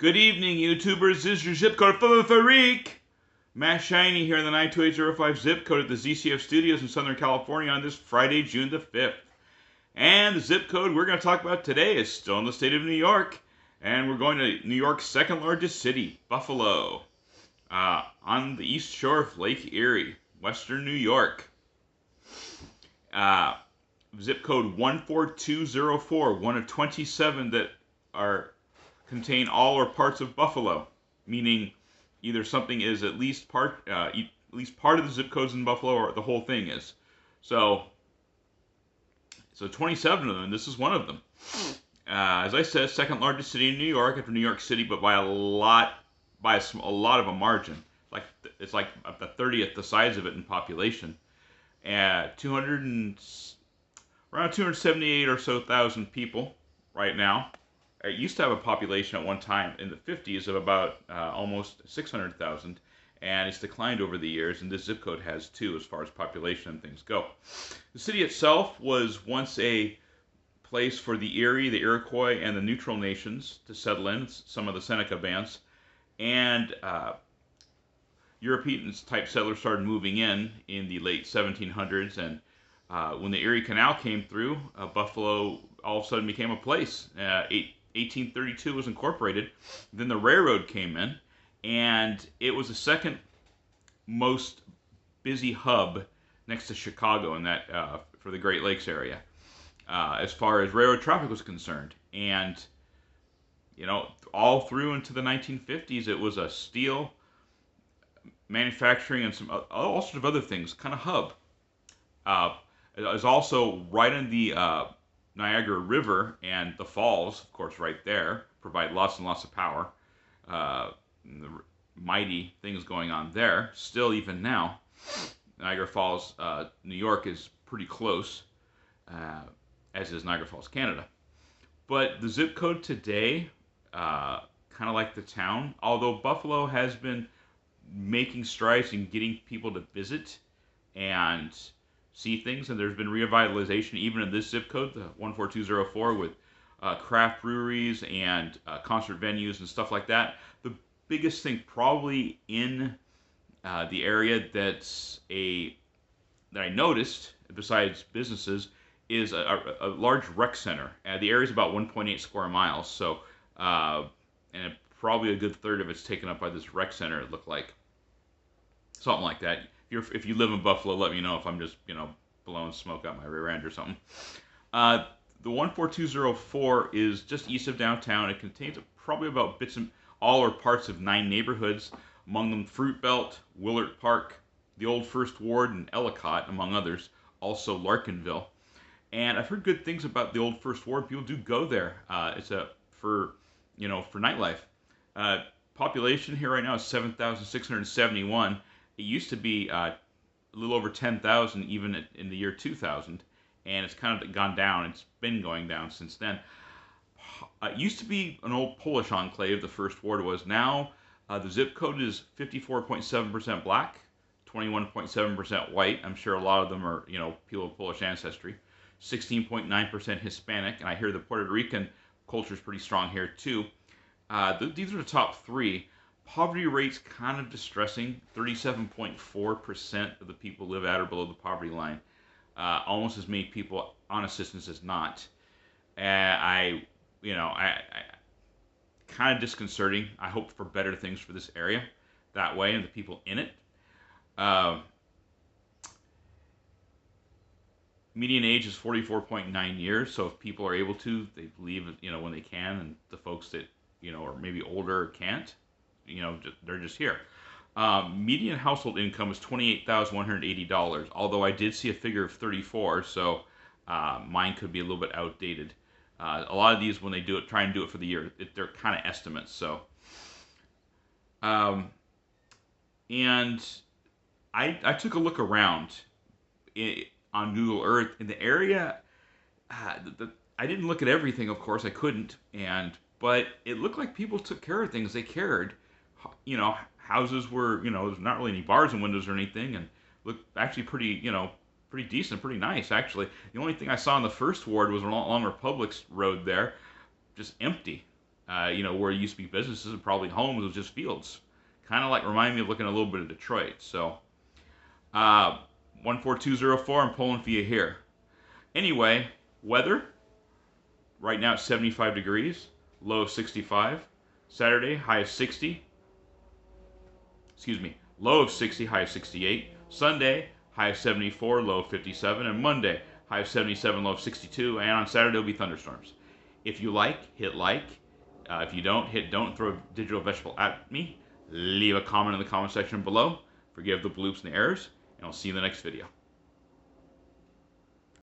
Good evening, YouTubers. This is your zip code freak. Matt Shiny here in the 92805 zip code at the ZCF Studios in Southern California on this Friday, June the 5th. And the zip code we're going to talk about today is still in the state of New York. And we're going to New York's second largest city, Buffalo, on the east shore of Lake Erie, Western New York. Zip code 14204, one of 27 that contain all or parts of Buffalo, meaning either something is at least part of the zip codes in Buffalo, or the whole thing is. So 27 of them. This is one of them. As I said, second largest city in New York after New York City, but by a lot of a margin. It's like the 30th the size of it in population. Around 278 or so thousand people right now. It used to have a population at one time in the 50s of about almost 600,000, and it's declined over the years, and this zip code has too, as far as population and things go. The city itself was once a place for the Erie, the Iroquois, and the Neutral nations to settle in, some of the Seneca bands, and European-type settlers started moving in the late 1700s, and when the Erie Canal came through, Buffalo all of a sudden became a place. 1832 was incorporated. Then the railroad came in, and it was the second most busy hub next to Chicago in that for the Great Lakes area, as far as railroad traffic was concerned. And all through into the 1950s, it was a steel manufacturing and all sorts of other things kind of hub. It was also right in the Niagara River, and the falls, of course, right there, provide lots and lots of power. The mighty things going on there, still even now. Niagara Falls, New York is pretty close, as is Niagara Falls, Canada. But the zip code today, kind of like the town, although Buffalo has been making strides in getting people to visit and see things, and there's been revitalization even in this zip code, the 14204, with craft breweries and concert venues and stuff like that. The biggest thing probably in the area that I noticed, besides businesses, is a large rec center. The area is about 1.8 square miles, so and probably a good third of it's taken up by this rec center, it looked like. Something like that. If you live in Buffalo, let me know if I'm just, blowing smoke out my rear end or something. The 14204 is just east of downtown. It contains probably about all or parts of 9 neighborhoods, among them Fruit Belt, Willard Park, the Old First Ward, and Ellicott, among others. Also Larkinville. And I've heard good things about the Old First Ward. People do go there. It's for nightlife. Population here right now is 7,671. It used to be a little over 10,000 even in the year 2000, and it's kind of gone down. It's been going down since then. It used to be an old Polish enclave, the First Ward was. Now the zip code is 54.7% black, 21.7% white. I'm sure a lot of them are, people of Polish ancestry. 16.9% Hispanic, and I hear the Puerto Rican culture is pretty strong here too. These are the top 3. Poverty rate's kind of distressing. 37.4% of the people live at or below the poverty line. Almost as many people on assistance as not. I kind of disconcerting. I hope for better things for this area that way and the people in it. Median age is 44.9 years, so if people are able to, they leave, when they can, and the folks that, are maybe older can't, they're just here. Median household income is $28,180, although I did see a figure of 34, so mine could be a little bit outdated. A lot of these, when they try and do it for the year, they're kind of estimates. So, and I took a look around on Google Earth in the area. I didn't look at everything, of course, I couldn't, but it looked like people took care of things. They cared. Houses were, there's not really any bars and windows or anything, and looked actually pretty decent, pretty nice, actually. The only thing I saw in the First Ward was along Republic's road there, just empty. where it used to be businesses and probably homes, it was just fields. Kind of like remind me of looking a little bit of Detroit. So, 14204, I'm pulling for you here. Anyway, weather. Right now it's 75 degrees, low of 65. Saturday, high of 60. Excuse me, low of 60, high of 68. Sunday, high of 74, low of 57. And Monday, high of 77, low of 62. And on Saturday, will be thunderstorms. If you like, hit like. If you don't, hit don't. Throw a digital vegetable at me. Leave a comment in the comment section below. Forgive the bloops and the errors. And I'll see you in the next video.